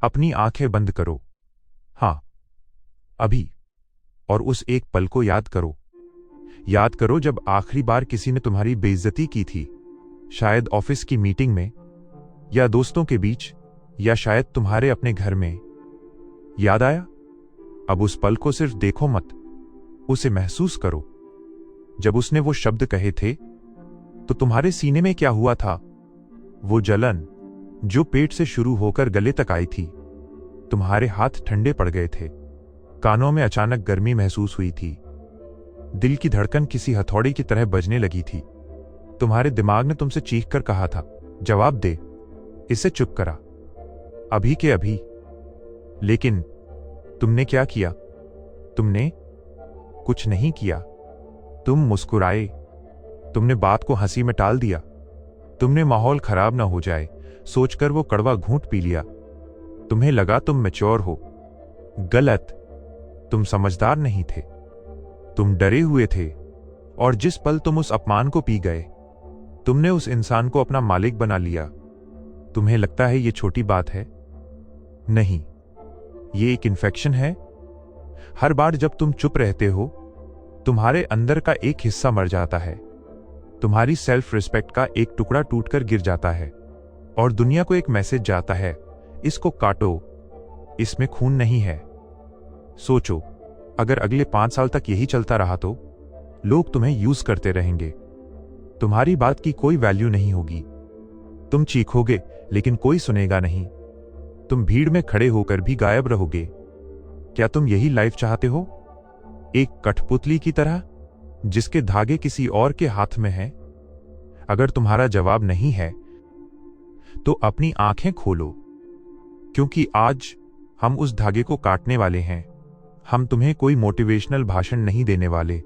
अपनी आंखें बंद करो। हाँ, अभी। और उस एक पल को याद करो। याद करो जब आखिरी बार किसी ने तुम्हारी बेइज्जती की थी। शायद ऑफिस की मीटिंग में, या दोस्तों के बीच, या शायद तुम्हारे अपने घर में। याद आया? अब उस पल को सिर्फ देखो मत, उसे महसूस करो। जब उसने वो शब्द कहे थे तो तुम्हारे सीने में क्या हुआ था? वो जलन जो पेट से शुरू होकर गले तक आई थी। तुम्हारे हाथ ठंडे पड़ गए थे, कानों में अचानक गर्मी महसूस हुई थी, दिल की धड़कन किसी हथौड़ी की तरह बजने लगी थी। तुम्हारे दिमाग ने तुमसे चीख कर कहा था, जवाब दे, इसे चुप करा, अभी के अभी। लेकिन तुमने क्या किया? तुमने कुछ नहीं किया। तुम मुस्कुराए, तुमने बात को हंसी में टाल दिया, तुमने माहौल खराब ना हो जाए सोचकर वो कड़वा घूंट पी लिया। तुम्हें लगा तुम मैच्योर हो। गलत। तुम समझदार नहीं थे, तुम डरे हुए थे। और जिस पल तुम उस अपमान को पी गए, तुमने उस इंसान को अपना मालिक बना लिया। तुम्हें लगता है ये छोटी बात है? नहीं, ये एक इन्फेक्शन है। हर बार जब तुम चुप रहते हो, तुम्हारे अंदर का एक हिस्सा मर जाता है। तुम्हारी सेल्फ रिस्पेक्ट का एक टुकड़ा टूटकर गिर जाता है और दुनिया को एक मैसेज जाता है, इसको काटो, इसमें खून नहीं है। सोचो, अगर अगले 5 साल तक यही चलता रहा तो लोग तुम्हें यूज करते रहेंगे। तुम्हारी बात की कोई वैल्यू नहीं होगी। तुम चीखोगे लेकिन कोई सुनेगा नहीं। तुम भीड़ में खड़े होकर भी गायब रहोगे। क्या तुम यही लाइफ चाहते हो? एक कठपुतली की तरह जिसके धागे किसी और के हाथ में हैं? अगर तुम्हारा जवाब नहीं है तो अपनी आंखें खोलो, क्योंकि आज हम उस धागे को काटने वाले हैं। हम तुम्हें कोई मोटिवेशनल भाषण नहीं देने वाले।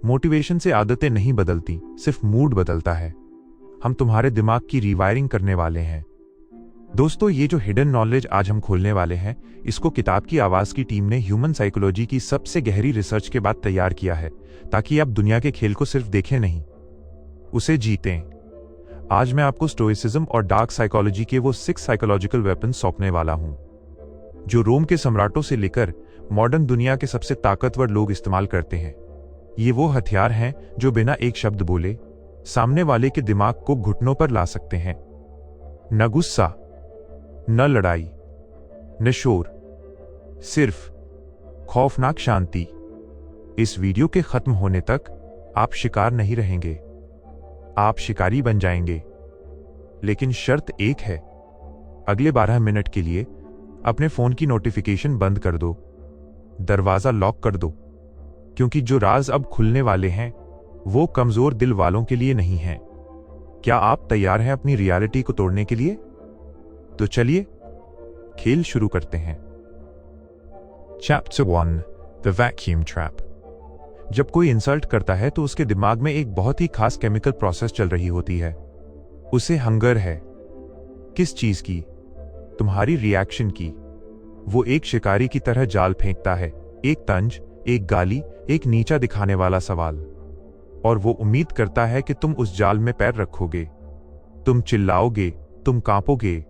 मोटिवेशन से आदतें नहीं बदलती, सिर्फ मूड बदलता है। हम तुम्हारे दिमाग की रीवायरिंग करने वाले हैं। दोस्तों, ये जो हिडन नॉलेज आज हम खोलने वाले हैं, इसको किताब की आवाज की टीम ने ह्यूमन साइकोलॉजी की सबसे गहरी रिसर्च के बाद तैयार किया है, ताकि आप दुनिया के खेल को सिर्फ देखें नहीं, उसे जीतें। आज मैं आपको स्टोइसिज्म और डार्क साइकोलॉजी के वो 6 साइकोलॉजिकल वेपन्स सौंपने वाला हूं, जो रोम के सम्राटों से लेकर मॉडर्न दुनिया के सबसे ताकतवर लोग इस्तेमाल करते हैं। ये वो हथियार हैं जो बिना एक शब्द बोले सामने वाले के दिमाग को घुटनों पर ला सकते हैं। न गुस्सा, न लड़ाई, न शोर, सिर्फ खौफनाक शांति। इस वीडियो के खत्म होने तक आप शिकार नहीं रहेंगे, आप शिकारी बन जाएंगे। लेकिन शर्त एक है, अगले 12 मिनट के लिए अपने फोन की नोटिफिकेशन बंद कर दो, दरवाजा लॉक कर दो, क्योंकि जो राज अब खुलने वाले हैं वो कमजोर दिल वालों के लिए नहीं हैं। क्या आप तैयार हैं अपनी रियलिटी को तोड़ने के लिए? तो चलिए खेल शुरू करते हैं। Chapter 1, the vacuum trap. जब कोई इंसल्ट करता है तो उसके दिमाग में एक बहुत ही खास केमिकल प्रोसेस चल रही होती है। उसे हंगर है। किस चीज की? तुम्हारी रिएक्शन की। वो एक शिकारी की तरह जाल फेंकता है, एक तंज, एक गाली, एक नीचा दिखाने वाला सवाल, और वो उम्मीद करता है कि तुम उस जाल में पैर रखोगे, तुम चिल्लाओगे, तुम कांपोगे।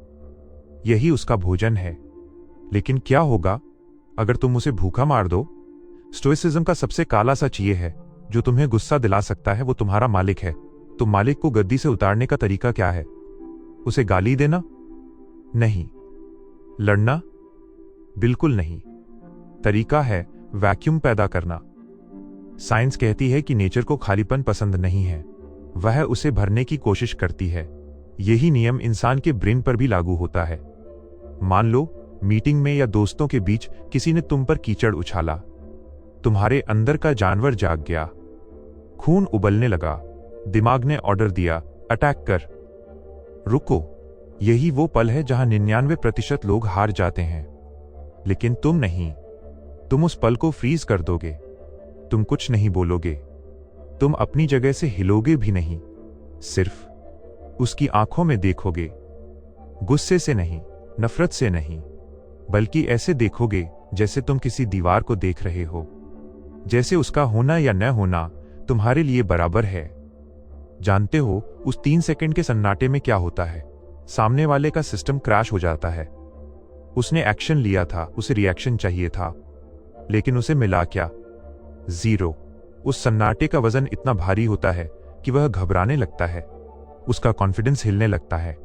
यही उसका भोजन है। लेकिन क्या होगा अगर तुम उसे भूखा मार दो? स्टोइसिज्म का सबसे काला सच ये है, जो तुम्हें गुस्सा दिला सकता है वो तुम्हारा मालिक है। तो मालिक को गद्दी से उतारने का तरीका क्या है? उसे गाली देना? नहीं। लड़ना? बिल्कुल नहीं। तरीका है वैक्यूम पैदा करना। साइंस कहती है कि नेचर को खालीपन पसंद नहीं है, वह उसे भरने की कोशिश करती है। यही नियम इंसान के ब्रेन पर भी लागू होता है। मान लो मीटिंग में या दोस्तों के बीच किसी ने तुम पर कीचड़ उछाला। तुम्हारे अंदर का जानवर जाग गया, खून उबलने लगा, दिमाग ने ऑर्डर दिया, अटैक कर। रुको, यही वो पल है जहां 99% लोग हार जाते हैं। लेकिन तुम नहीं। तुम उस पल को फ्रीज कर दोगे। तुम कुछ नहीं बोलोगे, तुम अपनी जगह से हिलोगे भी नहीं, सिर्फ उसकी आंखों में देखोगे। गुस्से से नहीं, नफरत से नहीं, बल्कि ऐसे देखोगे जैसे तुम किसी दीवार को देख रहे हो, जैसे उसका होना या न होना तुम्हारे लिए बराबर है। जानते हो उस 3 सेकंड के सन्नाटे में क्या होता है? सामने वाले का सिस्टम क्रैश हो जाता है। उसने एक्शन लिया था, उसे रिएक्शन चाहिए था, लेकिन उसे मिला क्या? 0। उस सन्नाटे का वजन इतना भारी होता है कि वह घबराने लगता है, उसका कॉन्फिडेंस हिलने लगता है,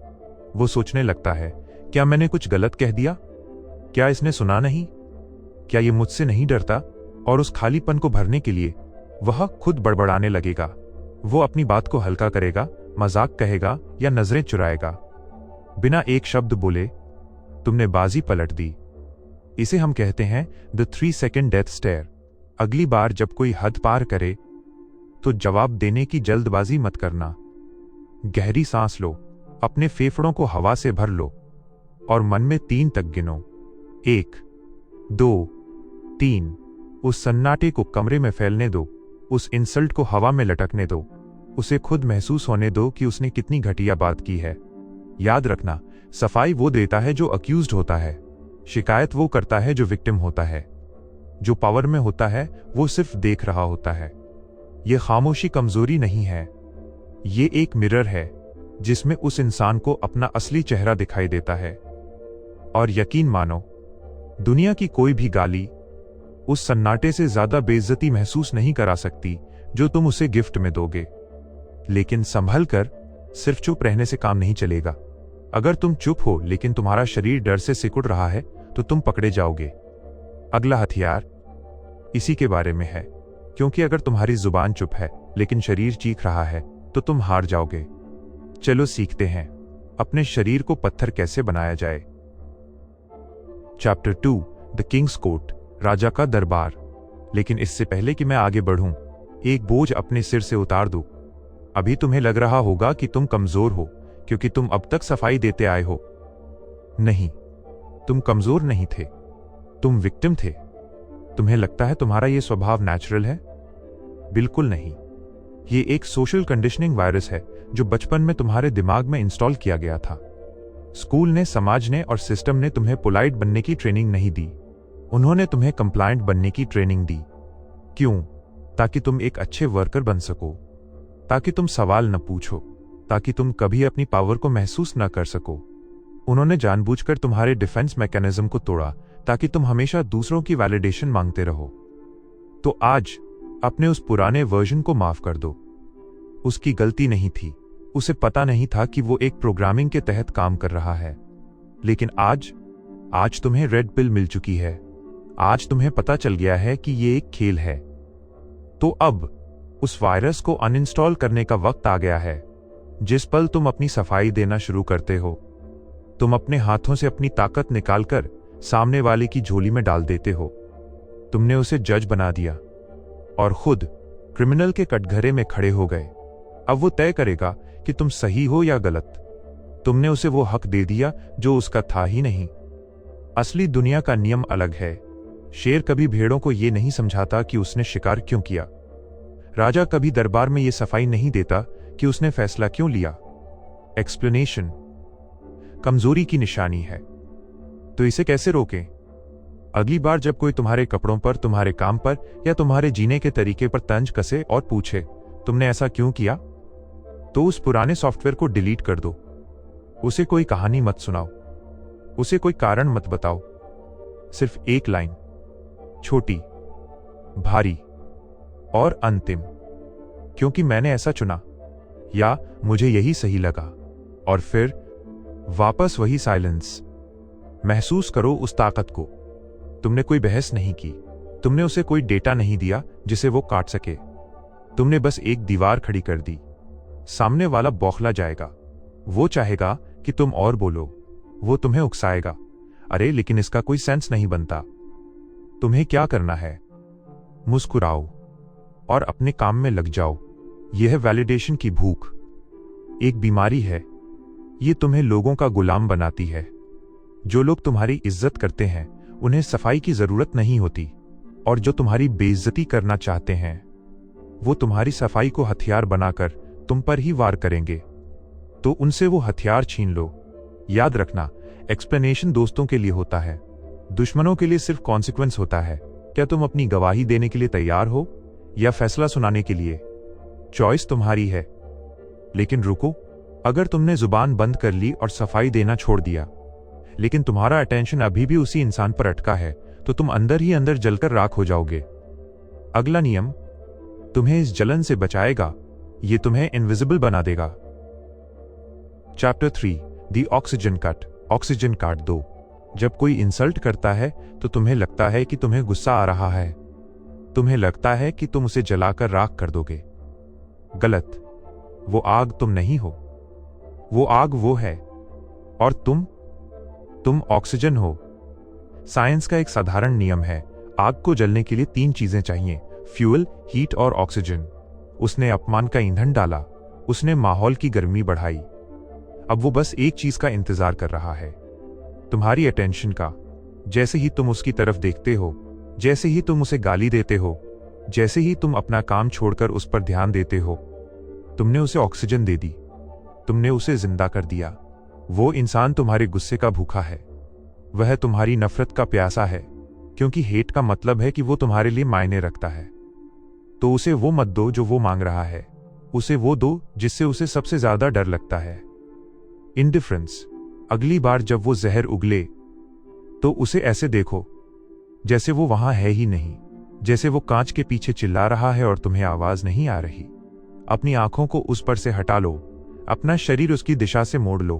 वो सोचने लगता है, क्या मैंने कुछ गलत कह दिया? क्या इसने सुना नहीं? क्या ये मुझसे नहीं डरता? और उस खालीपन को भरने के लिए वह खुद बड़बड़ाने लगेगा। वो अपनी बात को हल्का करेगा, मजाक कहेगा या नजरें चुराएगा। बिना एक शब्द बोले तुमने बाजी पलट दी। इसे हम कहते हैं द 3 सेकंड डेथ स्टेयर। अगली बार जब कोई हद पार करे तो जवाब देने की जल्दबाजी मत करना। गहरी सांस लो, अपने फेफड़ों को हवा से भर लो और मन में 3 तक गिनो। 1, 2, 3। उस सन्नाटे को कमरे में फैलने दो, उस इंसल्ट को हवा में लटकने दो, उसे खुद महसूस होने दो कि उसने कितनी घटिया बात की है। याद रखना, सफाई वो देता है जो अक्यूज्ड होता है, शिकायत वो करता है जो विक्टिम होता है, जो पावर में होता है वो सिर्फ देख रहा होता है। ये खामोशी कमजोरी नहीं है, ये एक मिरर है जिसमें उस इंसान को अपना असली चेहरा दिखाई देता है। और यकीन मानो, दुनिया की कोई भी गाली उस सन्नाटे से ज्यादा बेइज्जती महसूस नहीं करा सकती जो तुम उसे गिफ्ट में दोगे। लेकिन संभल कर, सिर्फ चुप रहने से काम नहीं चलेगा। अगर तुम चुप हो लेकिन तुम्हारा शरीर डर से सिकुड़ रहा है तो तुम पकड़े जाओगे। अगला हथियार इसी के बारे में है, क्योंकि अगर तुम्हारी जुबान चुप है लेकिन शरीर चीख रहा है तो तुम हार जाओगे। चलो सीखते हैं अपने शरीर को पत्थर कैसे बनाया जाए। चैप्टर 2, द किंग्स कोर्ट, राजा का दरबार। लेकिन इससे पहले कि मैं आगे बढ़ूं, एक बोझ अपने सिर से उतार दूं। अभी तुम्हें लग रहा होगा कि तुम कमजोर हो क्योंकि तुम अब तक सफाई देते आए हो। नहीं, तुम कमजोर नहीं थे, तुम विक्टिम थे। तुम्हें लगता है तुम्हारा यह स्वभाव नेचुरल है? बिल्कुल नहीं। ये एक सोशल कंडीशनिंग वायरस है जो बचपन में तुम्हारे दिमाग में इंस्टॉल किया गया था। स्कूल ने, समाज ने और सिस्टम ने तुम्हें पोलाइट बनने की ट्रेनिंग नहीं दी, उन्होंने तुम्हें कंप्लायंट बनने की ट्रेनिंग दी। क्यों? ताकि तुम एक अच्छे वर्कर बन सको, ताकि तुम सवाल न पूछो, ताकि तुम कभी अपनी पावर को महसूस न कर सको। उन्होंने जानबूझकर तुम्हारे डिफेंस मैकेनिज्म को तोड़ा ताकि तुम हमेशा दूसरों की वैलिडेशन मांगते रहो। तो आज अपने उस पुराने वर्जन को माफ कर दो। उसकी गलती नहीं थी, उसे पता नहीं था कि वो एक प्रोग्रामिंग के तहत काम कर रहा है। लेकिन आज तुम्हें रेड पिल मिल चुकी है। आज तुम्हें पता चल गया है कि ये एक खेल है। तो अब उस वायरस को अनइंस्टॉल करने का वक्त आ गया है। जिस पल तुम अपनी सफाई देना शुरू करते हो, तुम अपने हाथों से अपनी ताकत निकालकर सामने वाले की झोली में डाल देते हो। तुमने उसे जज बना दिया और खुद क्रिमिनल के कटघरे में खड़े हो गए। अब वो तय करेगा कि तुम सही हो या गलत। तुमने उसे वो हक दे दिया जो उसका था ही नहीं। असली दुनिया का नियम अलग है। शेर कभी भेड़ों को यह नहीं समझाता कि उसने शिकार क्यों किया। राजा कभी दरबार में यह सफाई नहीं देता कि उसने फैसला क्यों लिया। एक्सप्लेनेशन कमजोरी की निशानी है। तो इसे कैसे रोकें? अगली बार जब कोई तुम्हारे कपड़ों पर, तुम्हारे काम पर या तुम्हारे जीने के तरीके पर तंज कसे और पूछे तुमने ऐसा क्यों किया, तो उस पुराने सॉफ्टवेयर को डिलीट कर दो। उसे कोई कहानी मत सुनाओ, उसे कोई कारण मत बताओ। सिर्फ एक लाइन, छोटी, भारी और अंतिम, क्योंकि मैंने ऐसा चुना या मुझे यही सही लगा। और फिर वापस वही साइलेंस। महसूस करो उस ताकत को। तुमने कोई बहस नहीं की, तुमने उसे कोई डेटा नहीं दिया जिसे वो काट सके। तुमने बस एक दीवार खड़ी कर दी। सामने वाला बौखला जाएगा, वो चाहेगा कि तुम और बोलो, वो तुम्हें उकसाएगा, अरे लेकिन इसका कोई सेंस नहीं बनता। तुम्हें क्या करना है? मुस्कुराओ और अपने काम में लग जाओ। यह वैलिडेशन की भूख एक बीमारी है। ये तुम्हें लोगों का गुलाम बनाती है। जो लोग तुम्हारी इज्जत करते हैं उन्हें सफाई की जरूरत नहीं होती, और जो तुम्हारी बेइज्जती करना चाहते हैं वो तुम्हारी सफाई को हथियार बनाकर तुम पर ही वार करेंगे। तो उनसे वो हथियार छीन लो। याद रखना, एक्सप्लेनेशन दोस्तों के लिए होता है, दुश्मनों के लिए सिर्फ कॉन्सिक्वेंस होता है। क्या तुम अपनी गवाही देने के लिए तैयार हो या फैसला सुनाने के लिए? चॉइस तुम्हारी है। लेकिन रुको, अगर तुमने जुबान बंद कर ली और सफाई देना छोड़ दिया, लेकिन तुम्हारा अटेंशन अभी भी उसी इंसान पर अटका है, तो तुम अंदर ही अंदर जलकर राख हो जाओगे। अगला नियम तुम्हें इस जलन से बचाएगा, ये तुम्हें इनविजिबल बना देगा। Chapter 3 the oxygen cut. Oxygen काट दो। जब कोई इंसल्ट करता है तो तुम्हें लगता है कि तुम्हें गुस्सा आ रहा है, तुम्हें लगता है कि तुम उसे जलाकर राख कर दोगे। गलत। वो आग तुम नहीं हो, वो आग वो है, और तुम ऑक्सीजन हो। साइंस का एक साधारण नियम है, आग को जलने के लिए 3 चीजें चाहिए, फ्यूल, हीट और ऑक्सीजन। उसने अपमान का ईंधन डाला, उसने माहौल की गर्मी बढ़ाई। अब वो बस एक चीज का इंतजार कर रहा है, तुम्हारी अटेंशन का। जैसे ही तुम उसकी तरफ देखते हो, जैसे ही तुम उसे गाली देते हो, जैसे ही तुम अपना काम छोड़कर उस पर ध्यान देते हो, तुमने उसे ऑक्सीजन दे दी, तुमने उसे जिंदा कर दिया। वो इंसान तुम्हारे गुस्से का भूखा है, वह तुम्हारी नफरत का प्यासा है, क्योंकि हेट का मतलब है कि वो तुम्हारे लिए मायने रखता है। तो उसे वो मत दो जो वो मांग रहा है, उसे वो दो जिससे उसे सबसे ज्यादा डर लगता है, इंडिफरेंस। अगली बार जब वो जहर उगले तो उसे ऐसे देखो जैसे वो वहां है ही नहीं, जैसे वो कांच के पीछे चिल्ला रहा है और तुम्हें आवाज नहीं आ रही। अपनी आंखों को उस पर से हटा लो, अपना शरीर उसकी दिशा से मोड़ लो,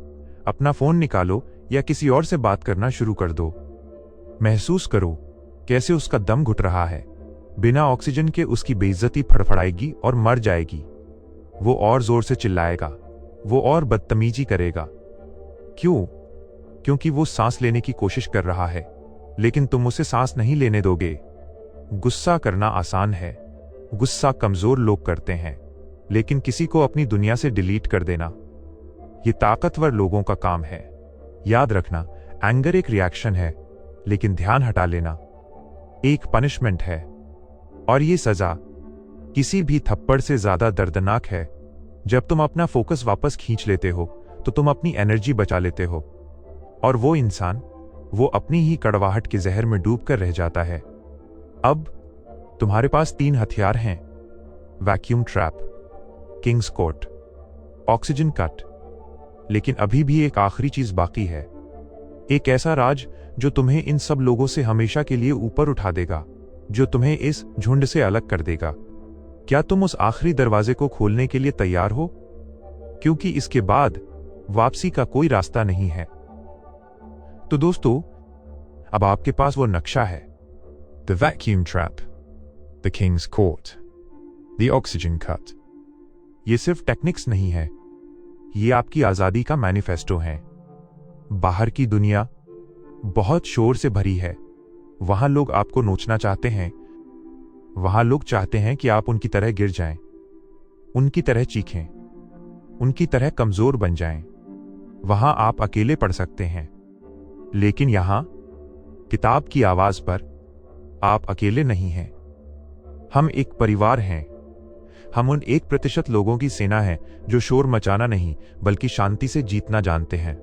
अपना फोन निकालो या किसी और से बात करना शुरू कर दो। महसूस करो कैसे उसका दम घुट रहा है, बिना ऑक्सीजन के उसकी बेइज्जती फड़फड़ाएगी और मर जाएगी। वो और जोर से चिल्लाएगा, वो और बदतमीजी करेगा। क्यों? क्योंकि वो सांस लेने की कोशिश कर रहा है, लेकिन तुम उसे सांस नहीं लेने दोगे। गुस्सा करना आसान है, गुस्सा कमजोर लोग करते हैं, लेकिन किसी को अपनी दुनिया से डिलीट कर देना, ये ताकतवर लोगों का काम है। याद रखना, एंगर एक रिएक्शन है, लेकिन ध्यान हटा लेना एक पनिशमेंट है। और ये सजा किसी भी थप्पड़ से ज्यादा दर्दनाक है। जब तुम अपना फोकस वापस खींच लेते हो तो तुम अपनी एनर्जी बचा लेते हो, और वो इंसान वो अपनी ही कड़वाहट के जहर में डूब कर रह जाता है। अब तुम्हारे पास 3 हथियार हैं, vacuum trap, Kings court, oxygen cut. लेकिन अभी भी एक आखिरी चीज बाकी है, एक ऐसा राज जो तुम्हें इन सब लोगों से हमेशा के लिए ऊपर उठा देगा, जो तुम्हें इस झुंड से अलग कर देगा। क्या तुम उस आखिरी दरवाजे को खोलने के लिए तैयार हो? क्योंकि इसके बाद वापसी का कोई रास्ता नहीं है। तो दोस्तों, अब आपके पास वो नक्शा है, the vacuum trap, the Kings court, the oxygen cut. ये सिर्फ टेक्निक्स नहीं है, ये आपकी आजादी का मैनिफेस्टो है। बाहर की दुनिया बहुत शोर से भरी है, वहां लोग आपको नोचना चाहते हैं, वहां लोग चाहते हैं कि आप उनकी तरह गिर जाएं, उनकी तरह चीखें, उनकी तरह कमजोर बन जाएं। वहां आप अकेले पढ़ सकते हैं, लेकिन यहां किताब की आवाज पर आप अकेले नहीं हैं। हम एक परिवार हैं, हम उन 1% लोगों की सेना है जो शोर मचाना नहीं बल्कि शांति से जीतना जानते हैं।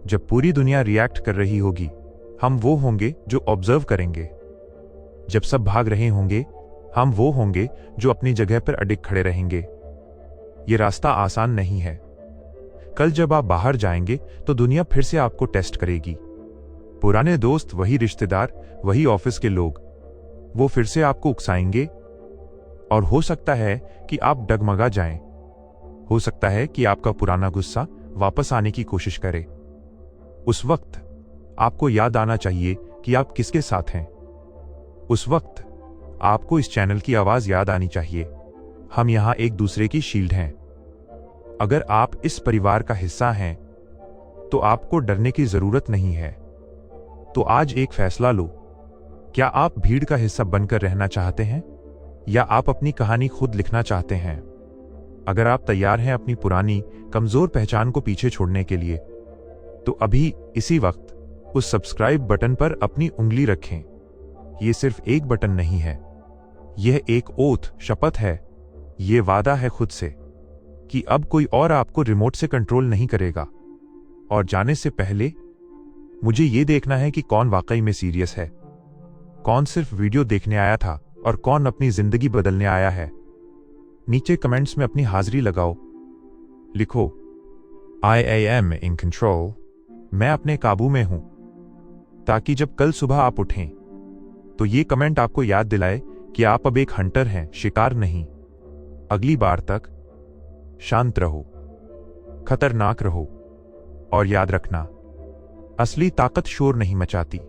जब पूरी दुनिया रिएक्ट कर रही होगी, हम वो होंगे जो ऑब्जर्व करेंगे। जब सब भाग रहे होंगे, हम वो होंगे जो अपनी जगह पर अडिग खड़े रहेंगे। ये रास्ता आसान नहीं है। कल जब आप बाहर जाएंगे तो दुनिया फिर से आपको टेस्ट करेगी। पुराने दोस्त, वही रिश्तेदार, वही ऑफिस के लोग, वो फिर से आपको उकसाएंगे, और हो सकता है कि आप डगमगा जाएं। हो सकता है कि आपका पुराना गुस्सा वापस आने की कोशिश करे। उस वक्त आपको याद आना चाहिए कि आप किसके साथ हैं। उस वक्त आपको इस चैनल की आवाज याद आनी चाहिए। हम यहां एक दूसरे की शील्ड हैं। अगर आप इस परिवार का हिस्सा हैं, तो आपको डरने की जरूरत नहीं है। तो आज एक फैसला लो, क्या आप भीड़ का हिस्सा बनकर रहना चाहते हैं, या आप अपनी कहानी खुद लिखना चाहते हैं? अगर आप तैयार हैं अपनी पुरानी कमजोर पहचान को पीछे छोड़ने के लिए, तो अभी इसी वक्त उस सब्सक्राइब बटन पर अपनी उंगली रखें। यह सिर्फ एक बटन नहीं है, यह एक ओथ, शपथ है। यह वादा है खुद से कि अब कोई और आपको रिमोट से कंट्रोल नहीं करेगा। और जाने से पहले मुझे यह देखना है कि कौन वाकई में सीरियस है, कौन सिर्फ वीडियो देखने आया था और कौन अपनी जिंदगी बदलने आया है। नीचे कमेंट्स में अपनी हाजिरी लगाओ। लिखो, I am in control, मैं अपने काबू में हूं, ताकि जब कल सुबह आप उठें तो ये कमेंट आपको याद दिलाए कि आप अब एक हंटर हैं, शिकार नहीं। अगली बार तक शांत रहो, खतरनाक रहो और याद रखना, असली ताकत शोर नहीं मचाती।